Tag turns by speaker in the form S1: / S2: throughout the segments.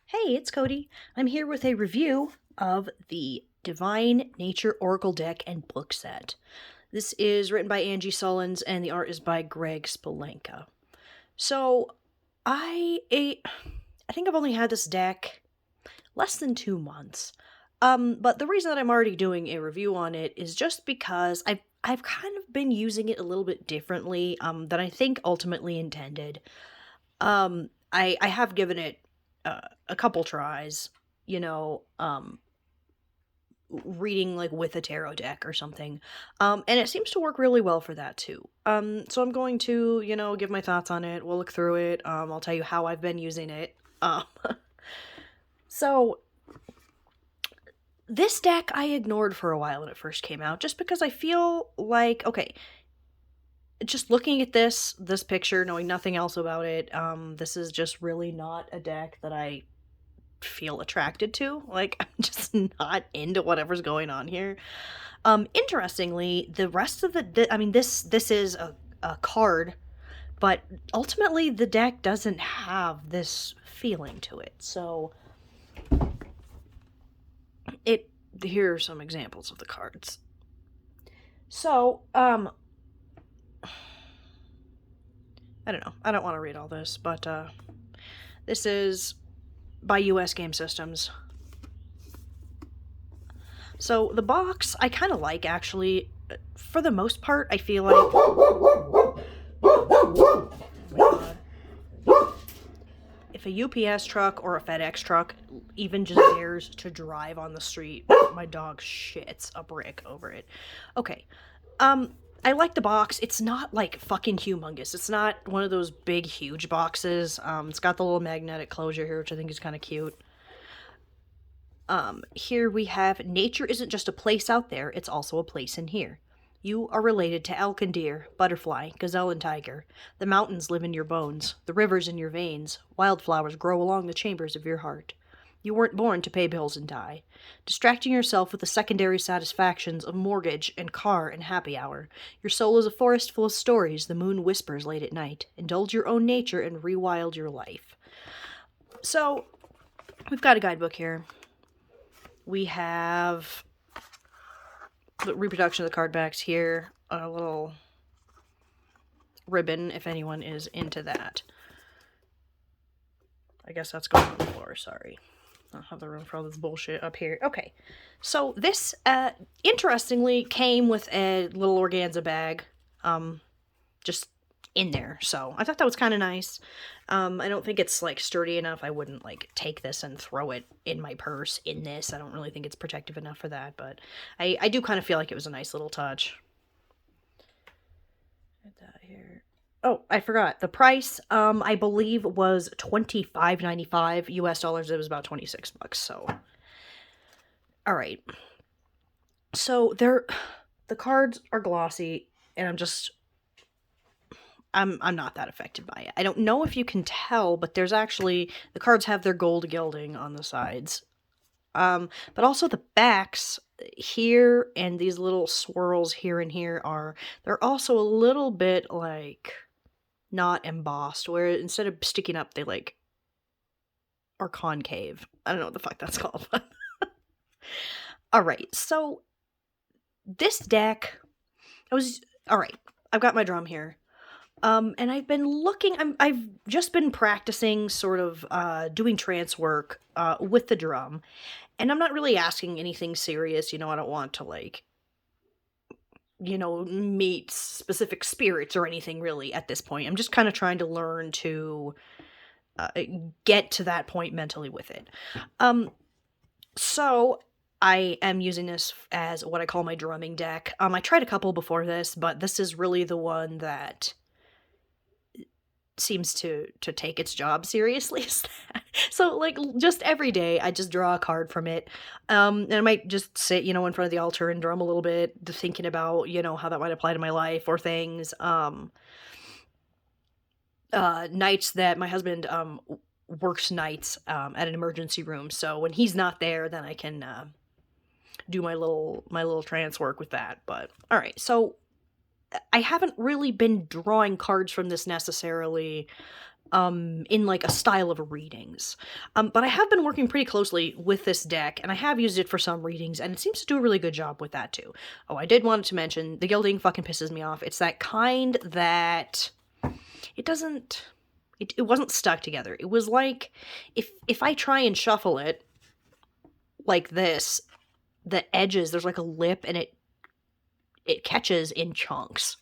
S1: Hey, it's Cody. I'm here with a review of the Divine Nature Oracle deck and book set. This is written by Angie Sullins and the art is by Greg Spolenka. So, I think I've only had this deck less than 2 months. But the reason that I'm already doing a review on it is just because I've kind of been using it a little bit differently than I think ultimately intended. I have given it a couple tries, you know, reading like with a tarot deck or something. And it seems to work really well for that too. So I'm going to, give my thoughts on it. We'll look through it. I'll tell you how I've been using it. So this deck I ignored for a while when it first came out, just because I feel like, okay, just looking at this picture, knowing nothing else about it, this is just really not a deck that I feel attracted to. Like, I'm just not into whatever's going on here. Interestingly, the rest of this is a card, but ultimately the deck doesn't have this feeling to it. So here are some examples of the cards. So, I don't know. I don't want to read all this, but this is by US Game Systems. So the box I kind of like, actually. For the most part, I feel like if a UPS truck or a FedEx truck even just dares to drive on the street, my dog shits a brick over it. Okay. I like the box. It's not like fucking humongous. It's not one of those big, huge boxes. It's got the little magnetic closure here, which I think is kind of cute. Here we have, nature isn't just a place out there, it's also a place in here. You are related to elk and deer, butterfly, gazelle and tiger. The mountains live in your bones, the rivers in your veins, wildflowers grow along the chambers of your heart. You weren't born to pay bills and die. Distracting yourself with the secondary satisfactions of mortgage and car and happy hour. Your soul is a forest full of stories the moon whispers late at night. Indulge your own nature and rewild your life. So, we've got a guidebook here. We have the reproduction of the card backs here. A little ribbon, if anyone is into that. I guess that's going on the floor, sorry. I don't have the room for all this bullshit up here. Okay, so this, interestingly, came with a little organza bag, just in there, so I thought that was kind of nice. I don't think it's, like, sturdy enough. I wouldn't, like, take this and throw it in my purse in this. I don't really think it's protective enough for that, but I do kind of feel like it was a nice little touch. Get that here. Oh, I forgot. The price, I believe, was $25.95 US dollars. It was about $26, so. Alright. So, the cards are glossy, and I'm not that affected by it. I don't know if you can tell, but there's actually, the cards have their gold gilding on the sides. But also the backs here and these little swirls here and here they're also a little bit, like, not embossed, where instead of sticking up, they, like, are concave. I don't know what the fuck that's called. Alright, so this deck, alright, I've got my drum here. And I've been I've just been practicing sort of, doing trance work, with the drum. And I'm not really asking anything serious, I don't want to, like, meet specific spirits or anything really at this point. I'm just kind of trying to learn to, get to that point mentally with it. So I am using this as what I call my drumming deck. I tried a couple before this, but this is really the one that seems to take its job seriously. So, like, just every day I just draw a card from it, and I might just sit, in front of the altar and drum a little bit, thinking about, how that might apply to my life or things. Nights that my husband works nights at an emergency room, so when he's not there, then I can do my little trance work with that. But all right, so I haven't really been drawing cards from this necessarily in like a style of readings. But I have been working pretty closely with this deck, and I have used it for some readings, and it seems to do a really good job with that too. Oh, I did want to mention, the gilding fucking pisses me off. It's that kind that it doesn't... It wasn't stuck together. It was like, if I try and shuffle it like this, the edges, there's like a lip, and it catches in chunks.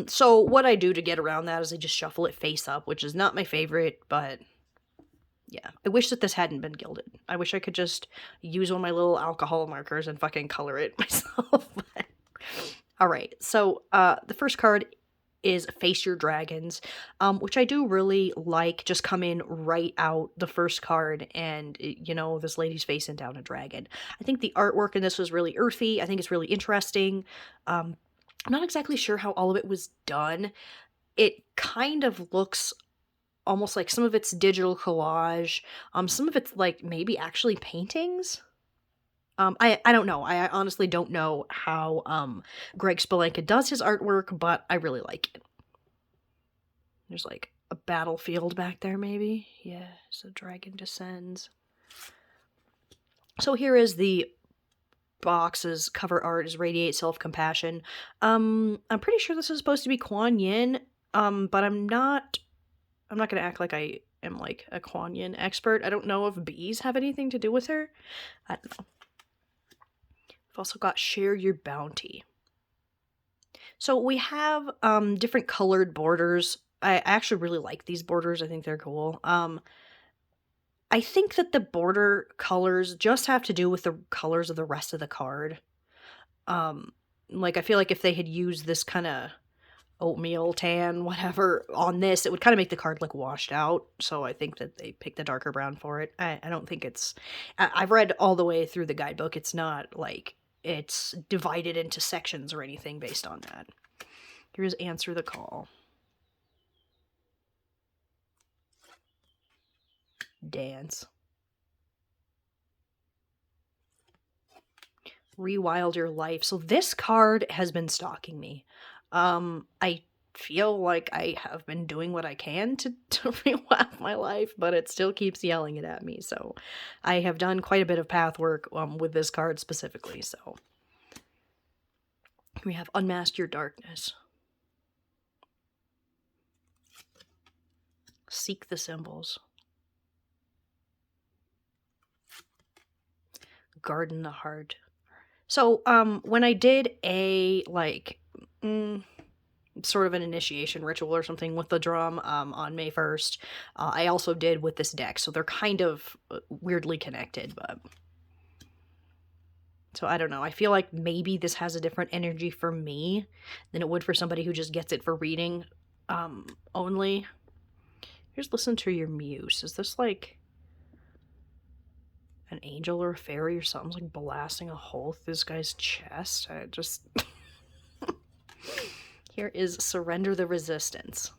S1: So what I do to get around that is I just shuffle it face up, which is not my favorite, but yeah. I wish that this hadn't been gilded. I wish I could just use one of my little alcohol markers and fucking color it myself. Alright, so the first card is Face Your Dragons, which I do really like. Just come in right out the first card, and, you know, this lady's facing down a dragon. I think the artwork in this was really earthy. I think it's really interesting. I'm not exactly sure how all of it was done. It kind of looks almost like some of it's digital collage. Some of it's like maybe actually paintings. I don't know. I honestly don't know how Greg Spolenka does his artwork, but I really like it. There's like a battlefield back there, maybe. Yeah, so dragon descends. So here is the box's cover art is Radiate Self-Compassion. I'm pretty sure this is supposed to be Kuan Yin, but I'm not gonna act like I am like a Kuan Yin expert. I don't know if bees have anything to do with her. I don't know. I've also got Share Your Bounty. So we have different colored borders. I actually really like these borders. I think they're cool. I think that the border colors just have to do with the colors of the rest of the card. Like, I feel like if they had used this kind of oatmeal tan, whatever, on this, it would kind of make the card look washed out. So I think that they picked the darker brown for it. I don't think it's... I've read all the way through the guidebook. It's not like it's divided into sections or anything based on that. Here's Answer the Call. Dance. Rewild Your Life. So this card has been stalking me. I feel like I have been doing what I can to rewild my life, but it still keeps yelling it at me. So I have done quite a bit of path work with this card specifically. So we have Unmask Your Darkness. Seek the Symbols. Garden the Heart. So, when I did a, like, sort of an initiation ritual or something with the drum, on May 1st, I also did with this deck, so they're kind of weirdly connected, but... So, I don't know, I feel like maybe this has a different energy for me than it would for somebody who just gets it for reading, only. Here's Listen to Your Muse. Is this, like... an angel or a fairy or something's like blasting a hole through this guy's chest? I just... Here is Surrender the Resistance.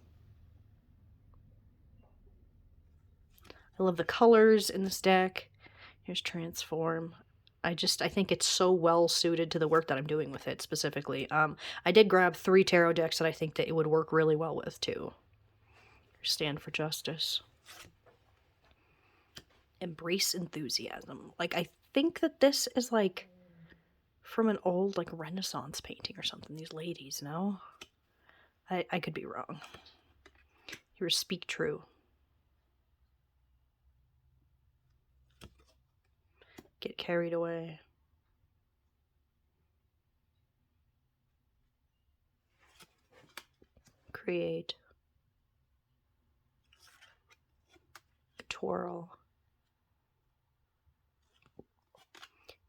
S1: I love the colors in this deck. Here's Transform. I think it's so well suited to the work that I'm doing with it specifically. I did grab 3 tarot decks that I think that it would work really well with too. Stand for Justice. Embrace Enthusiasm. Like, I think that this is like from an old like Renaissance painting or something. These ladies, no? I could be wrong. Here's Speak True. Get Carried Away. Create. Twirl.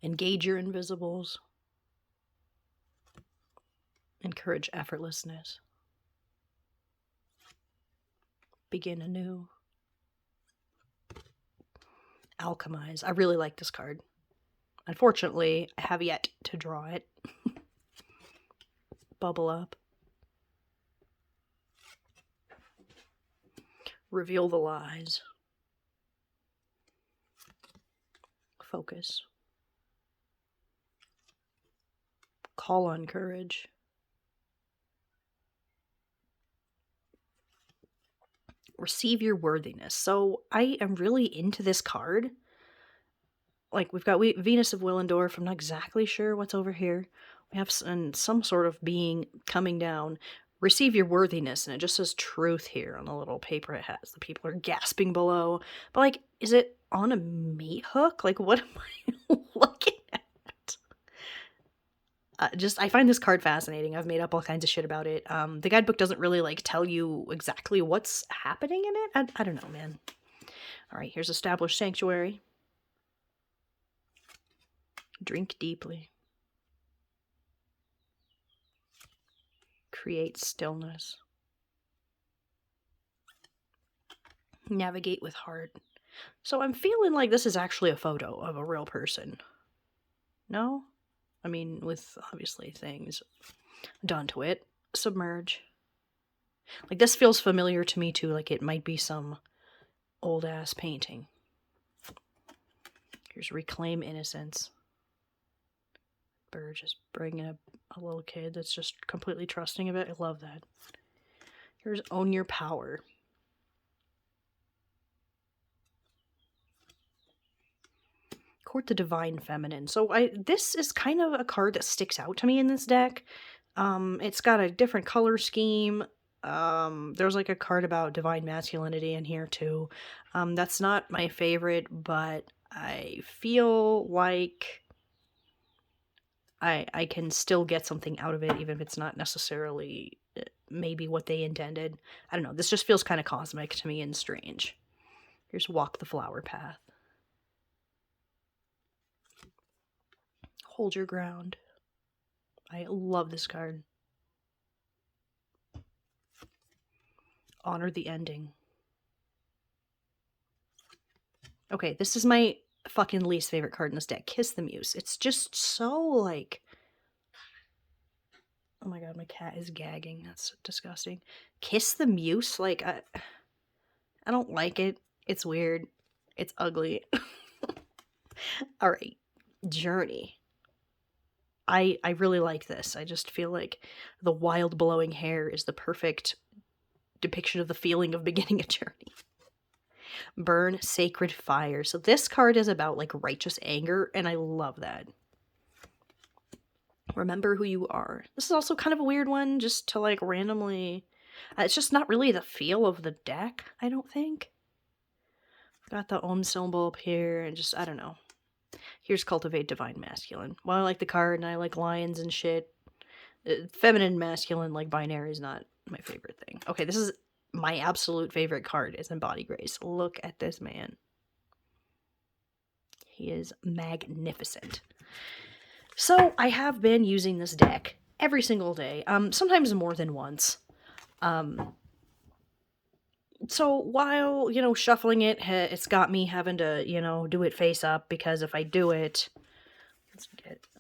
S1: Engage Your Invisibles. Encourage Effortlessness. Begin Anew. Alchemize. I really like this card. Unfortunately, I have yet to draw it. Bubble Up. Reveal the Lies. Focus. Call on Courage. Receive your worthiness. So I am really into this card. Like, we've got Venus of Willendorf. I'm not exactly sure what's over here. We have some sort of being coming down. Receive your worthiness, and it just says truth here on the little paper it has. The people are gasping below. But, like, is it on a meat hook? Like, what am I looking at? I find this card fascinating. I've made up all kinds of shit about it. The guidebook doesn't really, like, tell you exactly what's happening in it. I don't know, man. All right, here's Established Sanctuary. Drink deeply. Create stillness. Navigate with heart. So I'm feeling like this is actually a photo of a real person. No? I mean, with obviously things done to it. Submerge. Like, this feels familiar to me too, like it might be some old ass painting. Here's Reclaim Innocence. Bird just bringing a little kid that's just completely trusting of it. I love that. Here's Own Your Power. Court the Divine Feminine. So this is kind of a card that sticks out to me in this deck. It's got a different color scheme. There's like a card about divine masculinity in here too. That's not my favorite, but I feel like I can still get something out of it, even if it's not necessarily maybe what they intended. I don't know. This just feels kind of cosmic to me and strange. Here's Walk the Flower Path. Hold Your Ground. I love this card. Honor the Ending. Okay, this is my fucking least favorite card in this deck. Kiss the Muse. It's just so like... Oh my god, my cat is gagging. That's disgusting. Kiss the Muse? Like, I don't like it. It's weird. It's ugly. Alright. Journey. I really like this. I just feel like the wild blowing hair is the perfect depiction of the feeling of beginning a journey. Burn Sacred Fire. So this card is about like righteous anger, and I love that. Remember Who You Are. This is also kind of a weird one, just to like randomly... it's just not really the feel of the deck, I don't think. Got the Om symbol up here, and just, I don't know. Here's Cultivate Divine Masculine. Well, I like the card, and I like lions and shit. Feminine, masculine, like binary is not my favorite thing. Okay, this is my absolute favorite card, is Embody Grace. Look at this man. He is magnificent. So, I have been using this deck every single day, sometimes more than once. So while, shuffling it, it's got me having to, do it face up, because if I do it,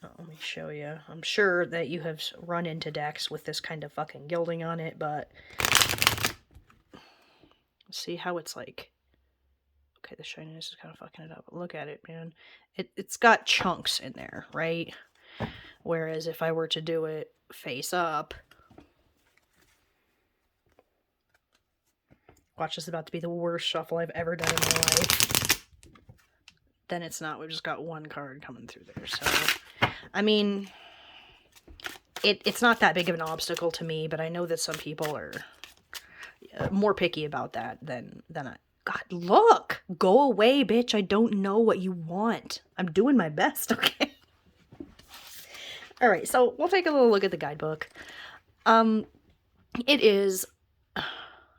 S1: let me show you. I'm sure that you have run into decks with this kind of fucking gilding on it, but see how it's like, okay, the shininess is kind of fucking it up. Look at it, man. It's got chunks in there, right? Whereas if I were to do it face up, watch, this is about to be the worst shuffle I've ever done in my life. Then it's not. We've just got one card coming through there. So, I mean, it's not that big of an obstacle to me, but I know that some people are more picky about that than I. God, look! Go away, bitch. I don't know what you want. I'm doing my best, okay? Alright, so we'll take a little look at the guidebook. It is...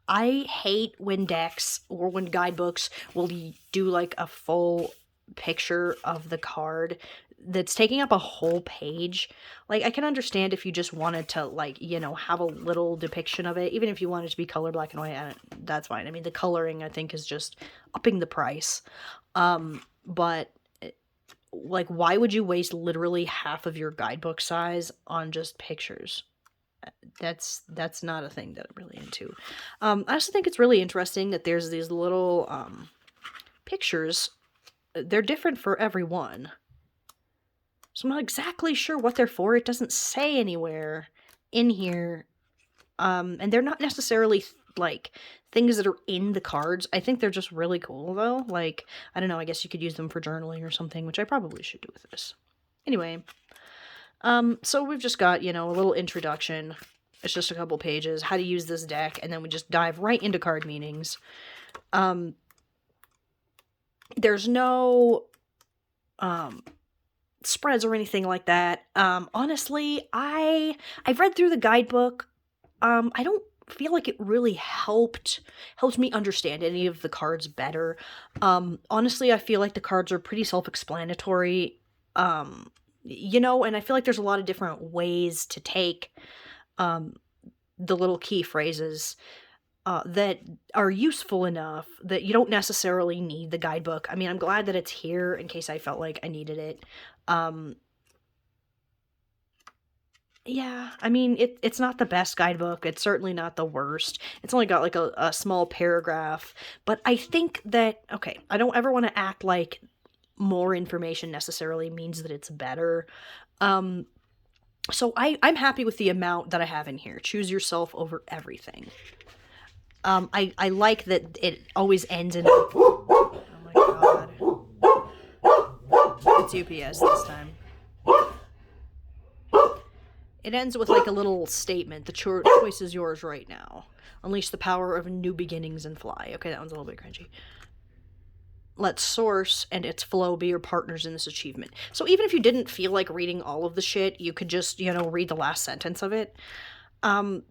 S1: I hate when decks or when guidebooks will do like a full picture of the card that's taking up a whole page. Like, I can understand if you just wanted to, like, have a little depiction of it, even if you wanted to be color black and white, that's fine. I mean, the coloring, I think, is just upping the price. But, like, why would you waste literally half of your guidebook size on just pictures? That's not a thing that I'm really into. I also think it's really interesting that there's these little pictures. They're different for everyone. So I'm not exactly sure what they're for. It doesn't say anywhere in here. And they're not necessarily like, things that are in the cards. I think they're just really cool, though. Like, I don't know, I guess you could use them for journaling or something, which I probably should do with this. Anyway, so we've just got, you know, a little introduction. It's just a couple pages, how to use this deck, and then we just dive right into card meanings. There's no spreads or anything like that. Honestly, I've read through the guidebook. I don't feel like it really helped me understand any of the cards better. Honestly, I feel like the cards are pretty self-explanatory. You know, and I feel like there's a lot of different ways to take the little key phrases that are useful enough that you don't necessarily need the guidebook. I mean, I'm glad that it's here in case I felt like I needed it. Yeah, I mean, it's not the best guidebook. It's certainly not the worst. It's only got like a small paragraph. But I think that, okay, I don't ever want to act like more information necessarily means that it's better. So I'm happy with the amount that I have in here. Choose yourself over everything. I like that it always ends in... Oh my god. It's UPS this time. It ends with like a little statement. The choice is yours right now. Unleash the power of new beginnings and fly. Okay, that one's a little bit cringy. Let source and its flow be your partners in this achievement. So even if you didn't feel like reading all of the shit, you could just, you know, read the last sentence of it.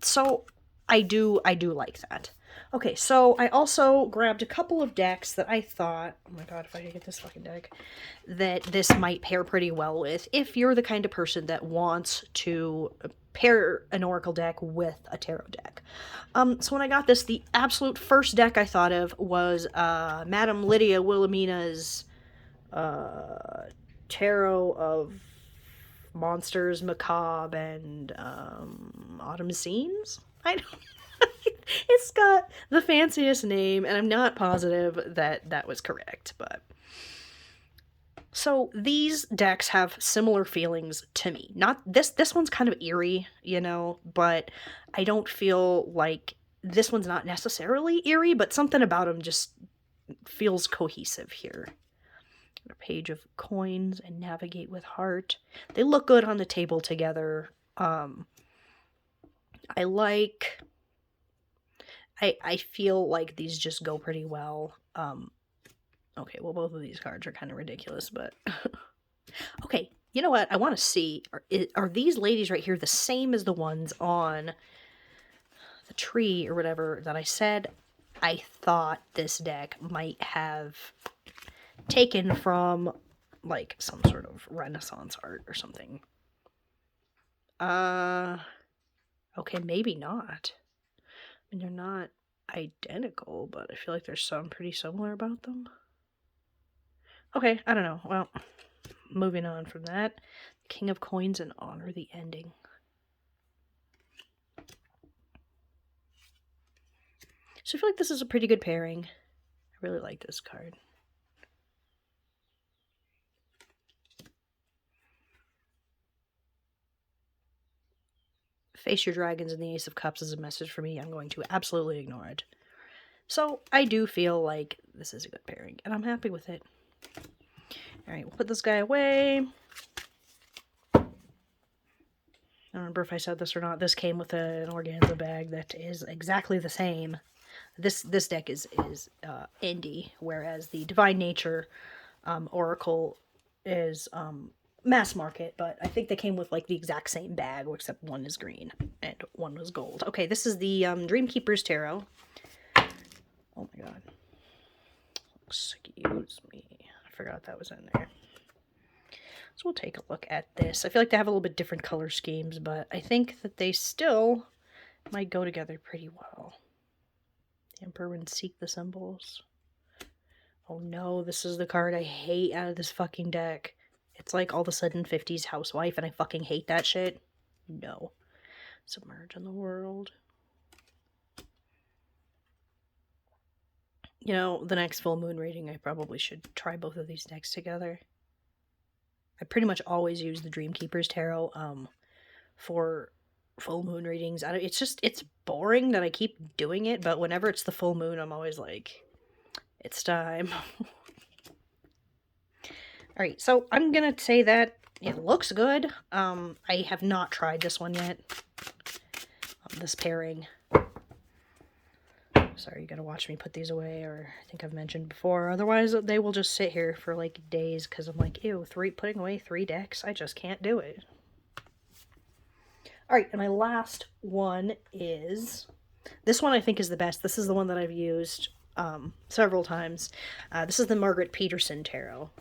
S1: So I do like that. Okay, so I also grabbed a couple of decks that I thought, oh my god, if I could get this fucking deck, that this might pair pretty well with if you're the kind of person that wants to pair an Oracle deck with a tarot deck. So when I got this, the absolute first deck I thought of was Madame Lydia Wilhelmina's Tarot of Monsters, Macabre, and Autumn Scenes? I don't... It's got the fanciest name, and I'm not positive that that was correct, but... So these decks have similar feelings to me. Not this one's kind of eerie, you know, but I don't feel like this one's not necessarily eerie, but something about them just feels cohesive here. A page of coins and navigate with heart. They look good on the table together. I feel like these just go pretty well. Okay, well, both of these cards are kind of ridiculous, but... Okay, you know what? I want to see, are these ladies right here the same as the ones on the tree or whatever that I said I thought this deck might have taken from, like, some sort of Renaissance art or something? Okay, maybe not. I mean, they're not identical, but I feel like there's some pretty similar about them. Okay, I don't know. Well, moving on from that. King of Coins and Honor the Ending. So I feel like this is a pretty good pairing. I really like this card. Face your dragons and the Ace of Cups is a message for me. I'm going to absolutely ignore it. So I do feel like this is a good pairing, and I'm happy with it. Alright, we'll put this guy away. I don't remember if I said this or not. This came with an organza bag that is exactly the same. This deck is indie, whereas the Divine Nature Oracle is mass market, but I think they came with like the exact same bag, except one is green and one was gold. Okay, this is the Dreamkeeper's Tarot. Oh my god. Excuse me. I forgot that was in there. So we'll take a look at this. I feel like they have a little bit different color schemes, but I think that they still might go together pretty well. The Emperor and Seek the Symbols. Oh no, this is the card I hate out of this fucking deck. It's like all of a sudden 50s housewife, and I fucking hate that shit. No. Submerge in the World. You know, the next full moon reading, I probably should try both of these decks together. I pretty much always use the Dreamkeeper's Tarot for full moon readings. It's boring that I keep doing it, but whenever it's the full moon, I'm always like, it's time. Alright, so I'm gonna say that it looks good. I have not tried this one yet. This pairing. Sorry, you gotta watch me put these away, or I think I've mentioned before. Otherwise, they will just sit here for like days because I'm like, ew, putting away 3 decks? I just can't do it. Alright, and my last one is... This one I think is the best. This is the one that I've used several times. This is the Margaret Peterson Tarot.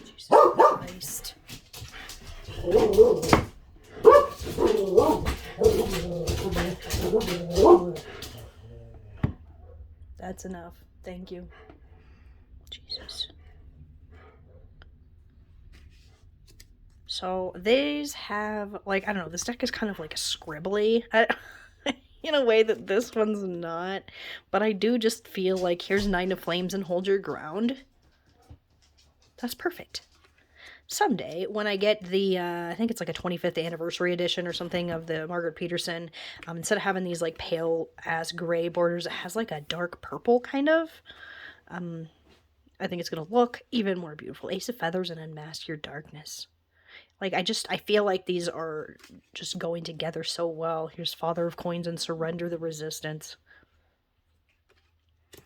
S1: Jesus Christ. That's enough. Thank you. Jesus. So these have, like, I don't know, this deck is kind of like a scribbly in a way that this one's not. But I do just feel like here's 9 of Flames and hold your ground. That's perfect. Someday, when I get the, I think it's like a 25th anniversary edition or something of the Margaret Peterson, instead of having these like pale-ass gray borders, it has like a dark purple kind of. I think it's going to look even more beautiful. Ace of Feathers and Unmask Your Darkness. Like, I feel like these are just going together so well. Here's Father of Coins and Surrender the Resistance.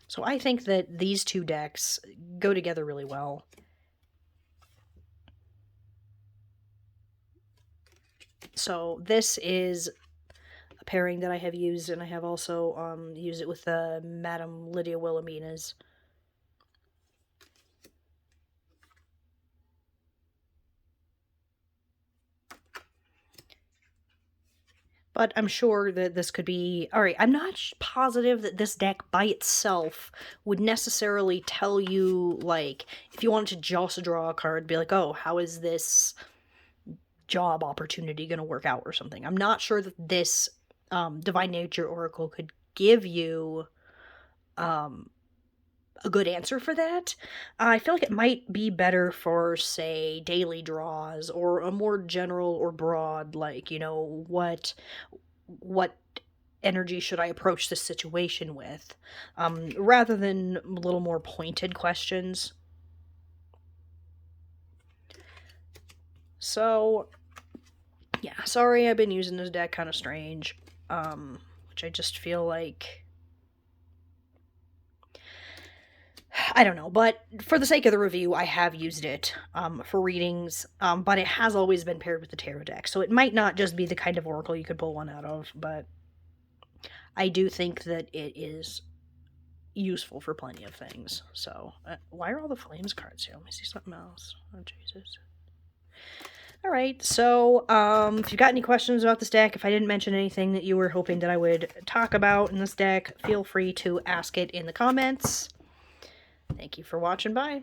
S1: So I think that these 2 decks go together really well. So this is a pairing that I have used, and I have also used it with Madame Lydia Wilhelmina's. But I'm sure that this could be... Alright, I'm not positive that this deck by itself would necessarily tell you, like, if you wanted to just draw a card, be like, oh, how is this job opportunity going to work out or something. I'm not sure that this Divine Nature Oracle could give you a good answer for that. I feel like it might be better for, say, daily draws, or a more general or broad, like, you know, what energy should I approach this situation with, rather than a little more pointed questions. So, yeah, sorry I've been using this deck kind of strange, which I just feel like... I don't know, but for the sake of the review, I have used it for readings, but it has always been paired with the tarot deck, so it might not just be the kind of oracle you could pull one out of, but I do think that it is useful for plenty of things. So, why are all the Flames cards here? Let me see something else. Oh, Jesus. Alright, so, if you've got any questions about this deck, if I didn't mention anything that you were hoping that I would talk about in this deck, feel free to ask it in the comments. Thank you for watching. Bye.